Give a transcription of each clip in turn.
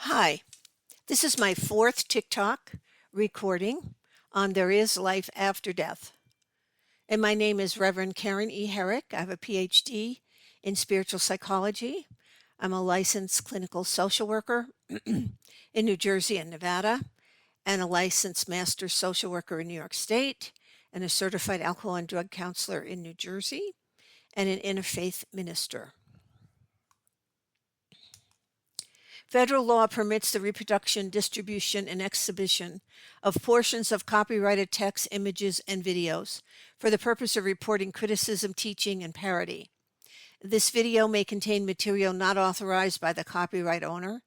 Hi, this is my fourth TikTok recording on There Is Life After Death. And my name is Reverend Karen E. Herrick. I have a PhD in spiritual psychology. I'm a licensed clinical social worker in New Jersey and Nevada, and a licensed master social worker in New York State, and a certified alcohol and drug counselor in New Jersey, and an interfaith minister. Federal law permits the reproduction, distribution, and exhibition of portions of copyrighted text, images, and videos for the purpose of reporting criticism, teaching, and parody. This video may contain material not authorized by the copyright owner.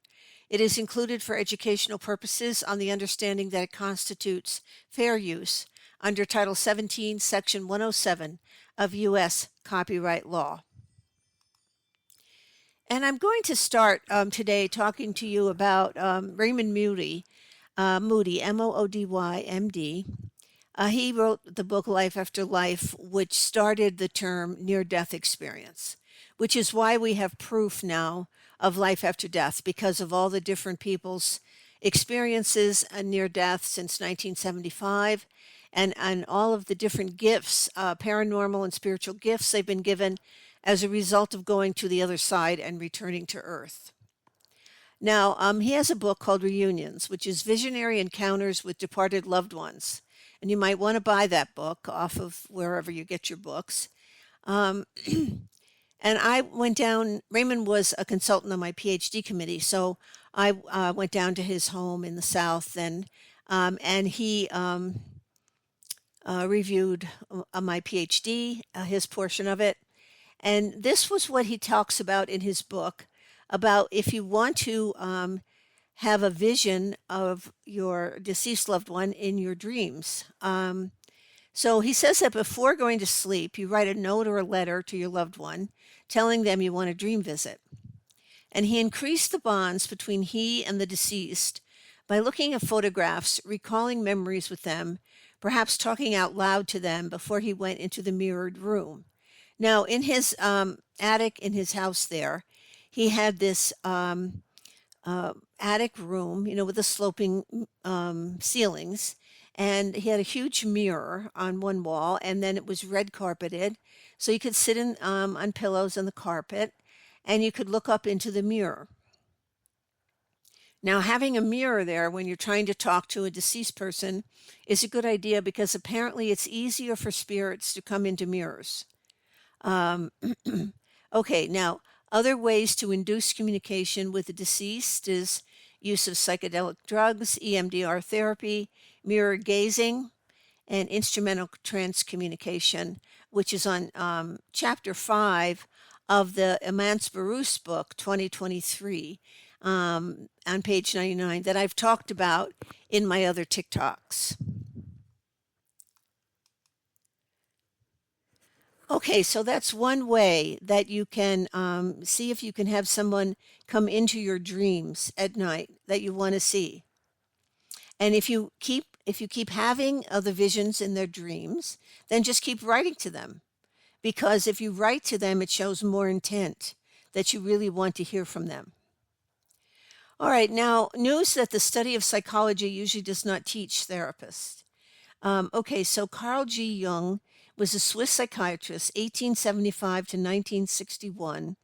It is included for educational purposes on the understanding that it constitutes fair use under Title 17, Section 107 of U.S. copyright law. And I'm going to start today talking to you about Raymond Moody, Moody, M-D. He wrote the book Life After Life, which started the term near-death experience, which is why we have proof now of life after death, because of all the different people's experiences near death since 1975, and all of the different gifts, paranormal and spiritual gifts they've been given as a result of going to the other side and returning to Earth. Now, he has a book called Reunions, which is Visionary Encounters with Departed Loved Ones. And you might want to buy that book off of wherever you get your books. And I went down, Raymond was a consultant on my PhD committee, so I went down to his home in the South, and he reviewed my PhD, his portion of it. And this was what he talks about in his book, about if you want to have a vision of your deceased loved one in your dreams. So he says that before going to sleep, you write a note or a letter to your loved one telling them you want a dream visit. And he increased the bonds between he and the deceased by looking at photographs, recalling memories with them, perhaps talking out loud to them before he went into the mirrored room. Now, in his attic in his house there, he had this attic room, with the sloping ceilings, and he had a huge mirror on one wall, and then it was red carpeted, so you could sit in on pillows on the carpet, and you could look up into the mirror. Now, having a mirror there when you're trying to talk to a deceased person is a good idea, because apparently it's easier for spirits to come into mirrors. Okay, now, other ways to induce communication with the deceased is use of psychedelic drugs, EMDR therapy, mirror gazing, and instrumental trance communication, which is on chapter 5 of the Emance Baruch book, 2023, on page 99, that I've talked about in my other TikToks. Okay, so that's one way that you can see if you can have someone come into your dreams at night that you want to see. And if you keep having other visions in their dreams, then just keep writing to them. Because if you write to them, it shows more intent that you really want to hear from them. All right, now, news that the study of psychology usually does not teach therapists. Okay, so Carl G. Jung was a Swiss psychiatrist, 1875 to 1961.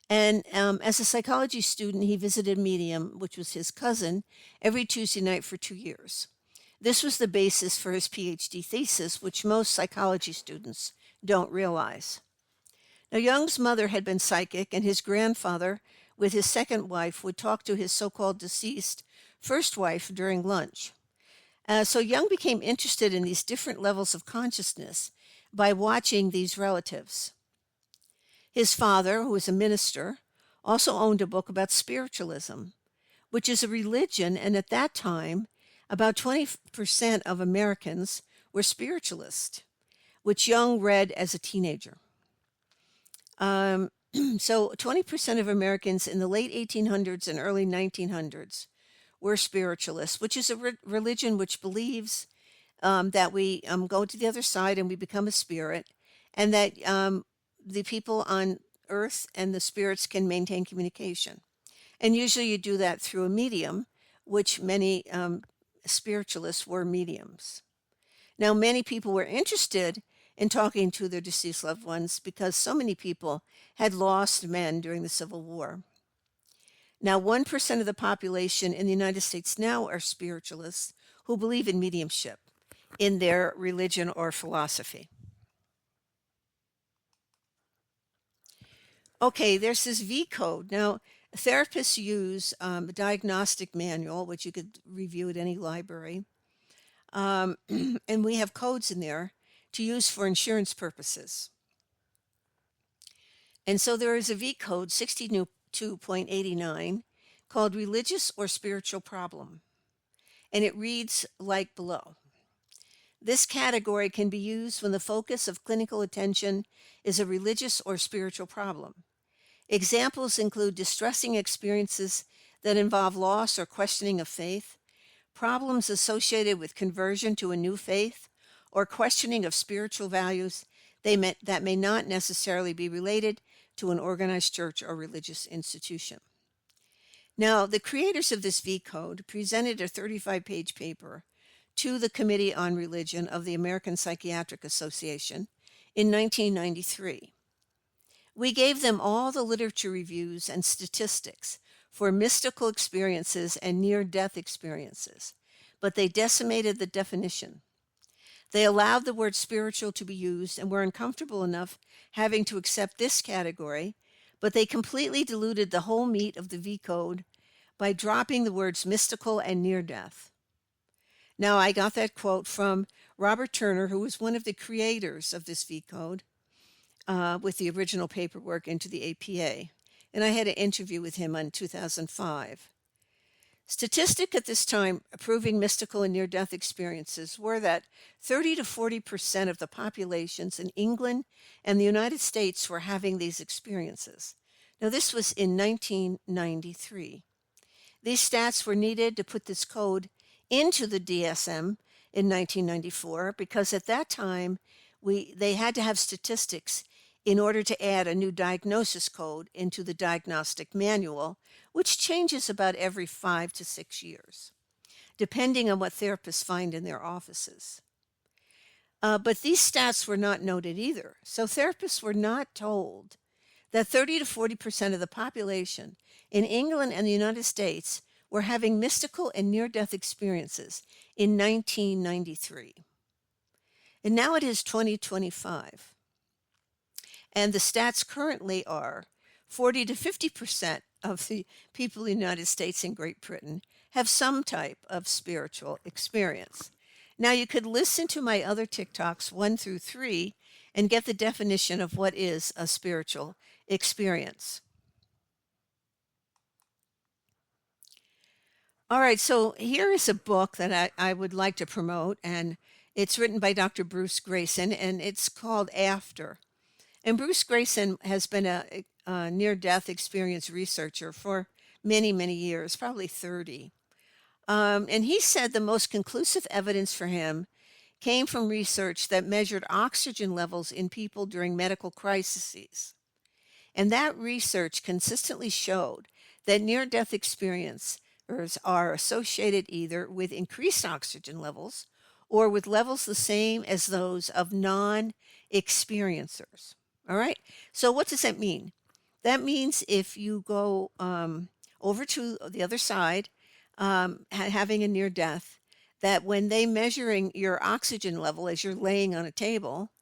And as a psychology student, he visited a medium, which was his cousin, every Tuesday night for 2 years. This was the basis for his PhD thesis, which most psychology students don't realize. Now, Jung's mother had been psychic, and his grandfather, with his second wife, would talk to his so-called deceased first wife during lunch. So Jung became interested in these different levels of consciousness by watching these relatives. His father, who was a minister, also owned a book about spiritualism, which is a religion, and at that time, about 20% of Americans were spiritualists, which Jung read as a teenager. So 20% of Americans in the late 1800s and early 1900s were spiritualists, which is a religion which believes that we go to the other side and we become a spirit, and that the people on Earth and the spirits can maintain communication. And usually you do that through a medium, which many spiritualists were mediums. Now, many people were interested in talking to their deceased loved ones because so many people had lost men during the Civil War. Now, 1% of the population in the United States now are spiritualists who believe in mediumship in their religion or philosophy. Okay, there's this V code. Now, therapists use a diagnostic manual, which you could review at any library. And we have codes in there to use for insurance purposes. And so there is a V code 62.89 called Religious or Spiritual Problem. And it reads like below. This category can be used when the focus of clinical attention is a religious or spiritual problem. Examples include distressing experiences that involve loss or questioning of faith, problems associated with conversion to a new faith, or questioning of spiritual values that may not necessarily be related to an organized church or religious institution. Now, the creators of this V code presented a 35-page paper to the Committee on Religion of the American Psychiatric Association in 1993. We gave them all the literature reviews and statistics for mystical experiences and near-death experiences, but they decimated the definition. They allowed the word spiritual to be used and were uncomfortable enough having to accept this category, but they completely diluted the whole meat of the V code by dropping the words mystical and near-death. Now, I got that quote from Robert Turner, who was one of the creators of this V code, with the original paperwork into the APA. And I had an interview with him in 2005. Statistics at this time proving mystical and near-death experiences were that 30 to 40% of the populations in England and the United States were having these experiences. Now, this was in 1993. These stats were needed to put this code into the DSM in 1994 because at that time they had to have statistics in order to add a new diagnosis code into the diagnostic manual, which changes about every 5 to 6 years, depending on what therapists find in their offices. But these stats were not noted either. So therapists were not told that 30 to 40% of the population in England and the United States were having mystical and near-death experiences in 1993. And now it is 2025. And the stats currently are 40 to 50% of the people in the United States and Great Britain have some type of spiritual experience. Now, you could listen to my other TikToks 1 through 3 and get the definition of what is a spiritual experience. All right, so here is a book that I would like to promote, and it's written by Dr. Bruce Greyson, and it's called After. And Bruce Greyson has been a near-death experience researcher for many, many years, probably 30. And he said the most conclusive evidence for him came from research that measured oxygen levels in people during medical crises. And that research consistently showed that near-death experiences are associated either with increased oxygen levels or with levels the same as those of non-experiencers. All right. So what does that mean? That means if you go over to the other side, having a near death, that when they measuring your oxygen level as you're laying on a table,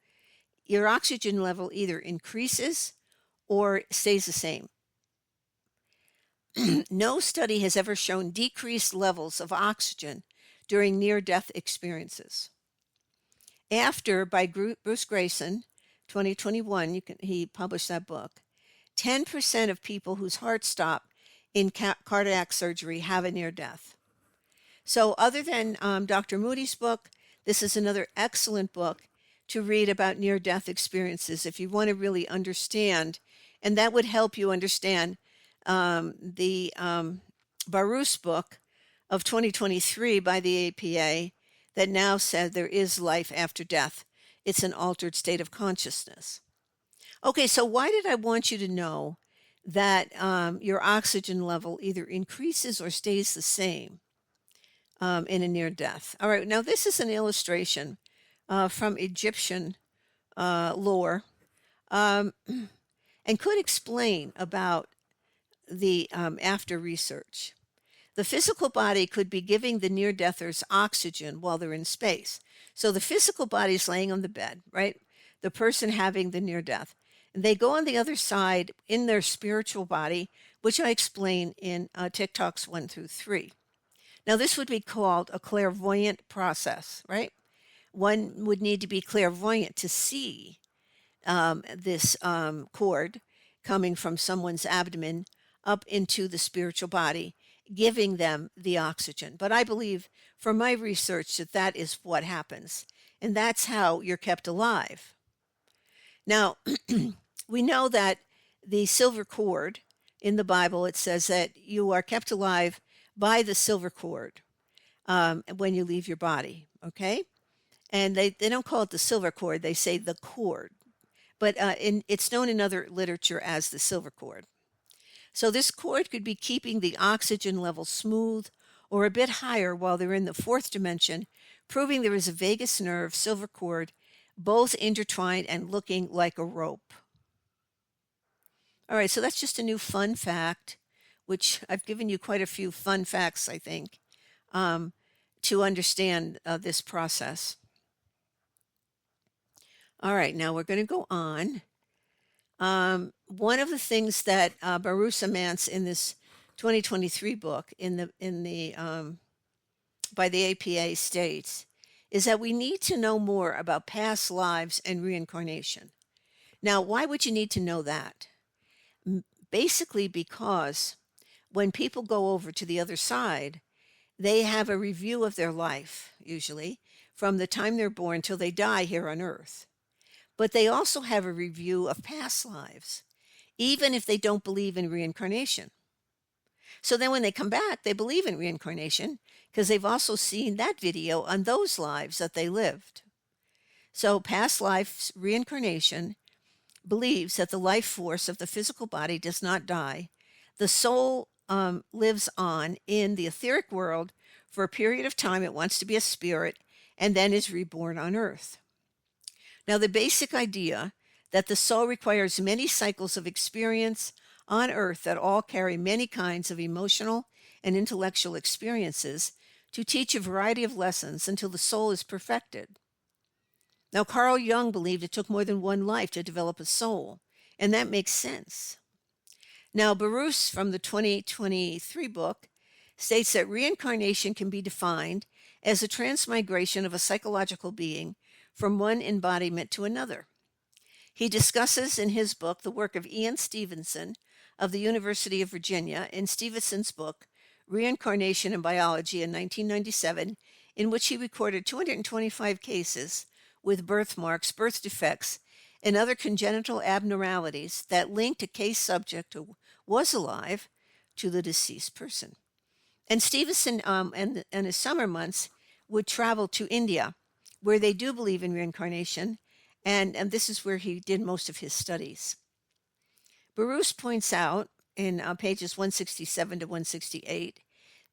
your oxygen level either increases or stays the same. No study has ever shown decreased levels of oxygen during near-death experiences. After, by Bruce Greyson, 2021, he published that book. 10% of people whose hearts stop in cardiac surgery have a near death. So other than Dr. Moody's book, this is another excellent book to read about near-death experiences if you want to really understand, and that would help you understand the Baruch book of 2023 by the APA that now said there is life after death. It's an altered state of consciousness. Okay, so why did I want you to know that your oxygen level either increases or stays the same in a near death. All right, now this is an illustration from Egyptian lore um, and could explain about the after research. The physical body could be giving the near deathers oxygen while they're in space. So the physical body is laying on the bed, right? The person having the near death. And they go on the other side in their spiritual body, which I explain in TikToks 1 through 3. Now, this would be called a clairvoyant process, right? One would need to be clairvoyant to see this cord coming from someone's abdomen up into the spiritual body, giving them the oxygen. But I believe from my research that that is what happens. And that's how you're kept alive. Now, we know that the silver cord in the Bible, it says that you are kept alive by the silver cord when you leave your body, okay? And they don't call it the silver cord, they say the cord. But it's known in other literature as the silver cord. So this cord could be keeping the oxygen level smooth or a bit higher while they're in the fourth dimension, proving there is a vagus nerve, silver cord, both intertwined and looking like a rope. All right, so that's just a new fun fact, which I've given you quite a few fun facts, I think, to understand this process. All right, now we're going to go on. One of the things that Barusa Mance in this 2023 book by the APA states is that we need to know more about past lives and reincarnation. Now, why would you need to know that? Basically because when people go over to the other side, they have a review of their life, usually, from the time they're born till they die here on Earth. But they also have a review of past lives, even if they don't believe in reincarnation. So then when they come back, they believe in reincarnation because they've also seen that video on those lives that they lived. So past life reincarnation believes that the life force of the physical body does not die. The soul lives on in the etheric world for a period of time. It wants to be a spirit and then is reborn on Earth. Now, the basic idea that the soul requires many cycles of experience on Earth that all carry many kinds of emotional and intellectual experiences to teach a variety of lessons until the soul is perfected. Now, Carl Jung believed it took more than one life to develop a soul, and that makes sense. Now, Baruch from the 2023 book states that reincarnation can be defined as a transmigration of a psychological being from one embodiment to another. He discusses in his book the work of Ian Stevenson of the University of Virginia in Stevenson's book, Reincarnation in Biology in 1997, in which he recorded 225 cases with birthmarks, birth defects, and other congenital abnormalities that linked a case subject who was alive to the deceased person. And Stevenson and his summer months would travel to India, where they do believe in reincarnation, and this is where he did most of his studies. Baruch points out in pages 167 to 168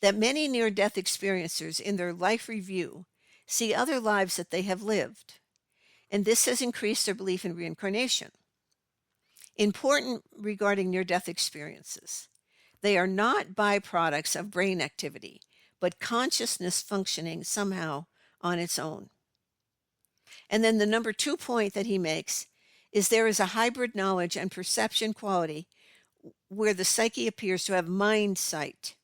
that many near-death experiencers in their life review see other lives that they have lived, and this has increased their belief in reincarnation. Important regarding near-death experiences, they are not byproducts of brain activity, but consciousness functioning somehow on its own. And then the number 2 point that he makes is there is a hybrid knowledge and perception quality where the psyche appears to have mind sight.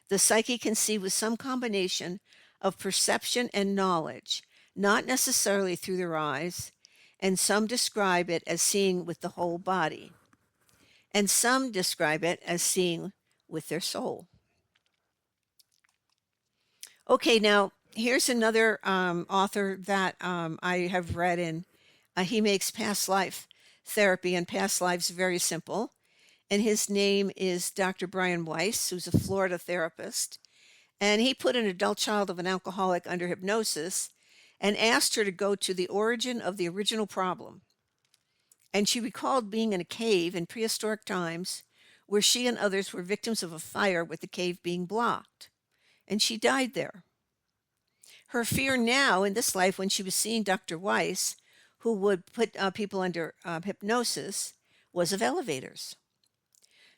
The psyche can see with some combination of perception and knowledge, not necessarily through their eyes, and some describe it as seeing with the whole body, and some describe it as seeing with their soul. Okay, now here's another author that I have read, and he makes past life therapy and past lives very simple. And his name is Dr. Brian Weiss, who's a Florida therapist. And he put an adult child of an alcoholic under hypnosis and asked her to go to the origin of the original problem. And she recalled being in a cave in prehistoric times where she and others were victims of a fire with the cave being blocked, and she died there. Her fear now in this life, when she was seeing Dr. Weiss, who would put people under hypnosis, was of elevators.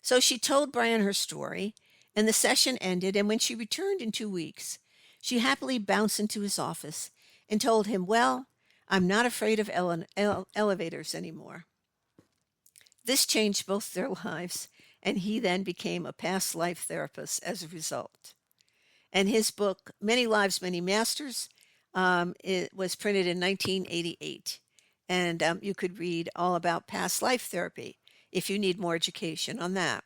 So she told Brian her story, and the session ended. And when she returned in 2 weeks, she happily bounced into his office and told him, "Well, I'm not afraid of elevators anymore." This changed both their lives, and he then became a past life therapist as a result. And his book, Many Lives, Many Masters, it was printed in 1988. And you could read all about past life therapy if you need more education on that.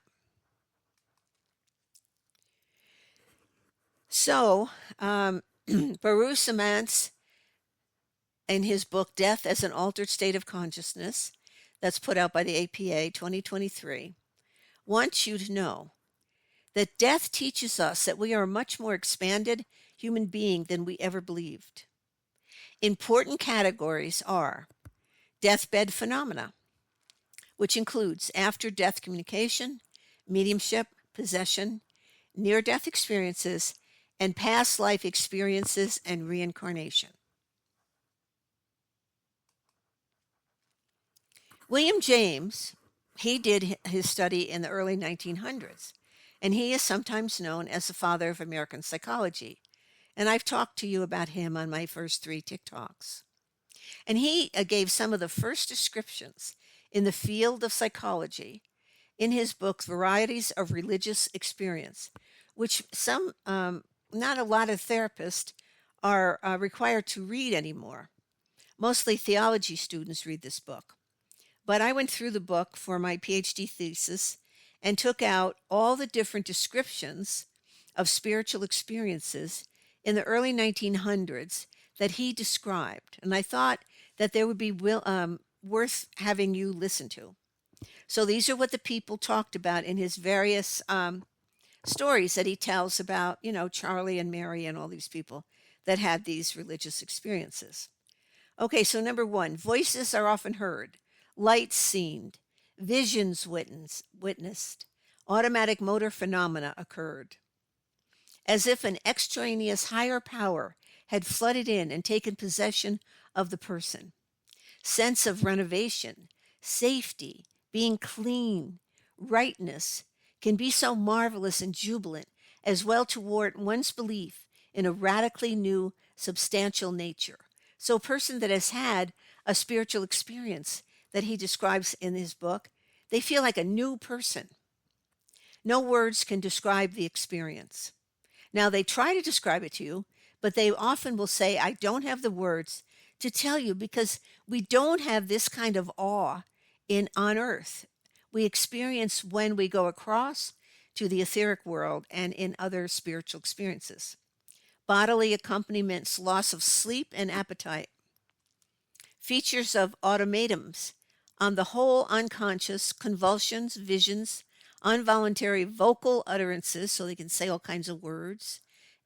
So, Baruch Samantz, in his book, Death as an Altered State of Consciousness, that's put out by the APA 2023, wants you to know that death teaches us that we are a much more expanded human being than we ever believed. Important categories are deathbed phenomena, which includes after-death communication, mediumship, possession, near-death experiences, and past life experiences and reincarnation. William James, he did his study in the early 1900s, and he is sometimes known as the father of American psychology. And I've talked to you about him on my first 3 TikToks. And he gave some of the first descriptions in the field of psychology in his book, Varieties of Religious Experience, which not a lot of therapists are required to read anymore. Mostly theology students read this book. But I went through the book for my PhD thesis and took out all the different descriptions of spiritual experiences in the early 1900s that he described. And I thought that they would be worth having you listen to. So these are what the people talked about in his various stories that he tells about, Charlie and Mary and all these people that had these religious experiences. Okay, so number 1, voices are often heard, lights seen, visions witnessed, automatic motor phenomena occurred, as if an extraneous higher power had flooded in and taken possession of the person. Sense of renovation, safety, being clean, rightness can be so marvelous and jubilant as well toward one's belief in a radically new, substantial nature. So a person that has had a spiritual experience that he describes in his book, they feel like a new person. No words can describe the experience. Now, they try to describe it to you, but they often will say, I don't have the words to tell you because we don't have this kind of awe on earth. We experience when we go across to the etheric world and in other spiritual experiences. Bodily accompaniments, loss of sleep and appetite. Features of automatums, on the whole unconscious, convulsions, visions, involuntary vocal utterances, so they can say all kinds of words,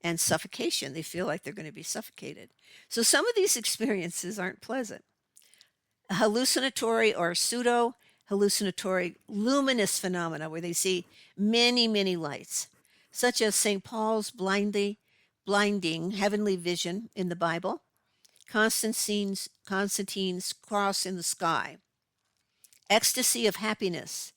and suffocation. They feel like they're going to be suffocated. So some of these experiences aren't pleasant. Hallucinatory or pseudo hallucinatory luminous phenomena where they see many, many lights, such as St. Paul's blinding heavenly vision in the Bible, Constantine's cross in the sky, ecstasy of happiness,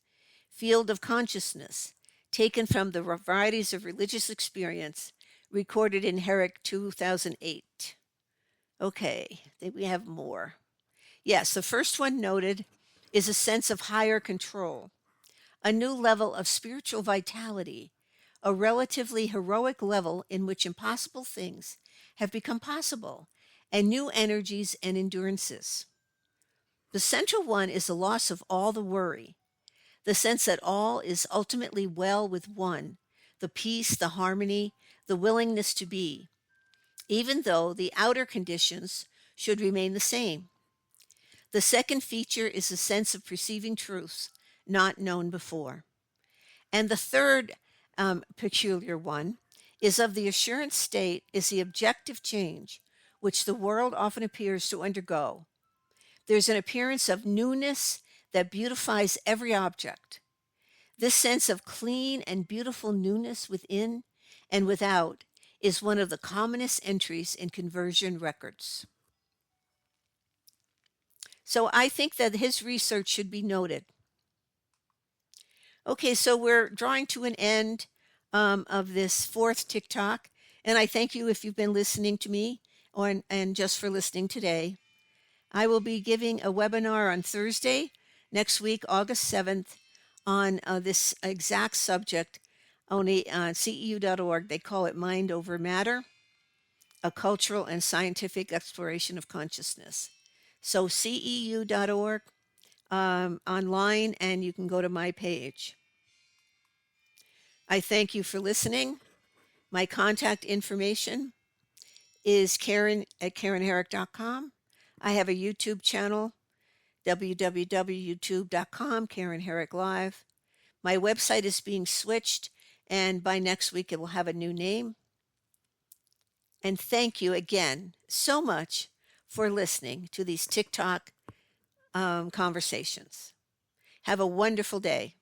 field of consciousness, taken from the Varieties of Religious Experience, recorded in Herrick 2008. Okay, we have more. Yes, the first one noted is a sense of higher control, a new level of spiritual vitality, a relatively heroic level in which impossible things have become possible, and new energies and endurances. The central one is the loss of all the worry, the sense that all is ultimately well with one, the peace, the harmony, the willingness to be, even though the outer conditions should remain the same. The second feature is a sense of perceiving truths not known before. And the third peculiar one is of the assurance state is the objective change which the world often appears to undergo. There's an appearance of newness that beautifies every object. This sense of clean and beautiful newness within and without is one of the commonest entries in conversion records. So I think that his research should be noted. Okay, so we're drawing to an end of this fourth TikTok, and I thank you if you've been listening to me and just for listening today. I will be giving a webinar on Thursday next week, August 7th, on this exact subject on CEU.org. They call it Mind Over Matter, a cultural and scientific exploration of consciousness. So CEU.org online, and you can go to my page. I thank you for listening. My contact information is Karen at KarenHerrick.com. I have a YouTube channel, www.youtube.com, Karen Herrick Live. My website is being switched, and by next week it will have a new name. And thank you again so much for listening to these TikTok conversations. Have a wonderful day.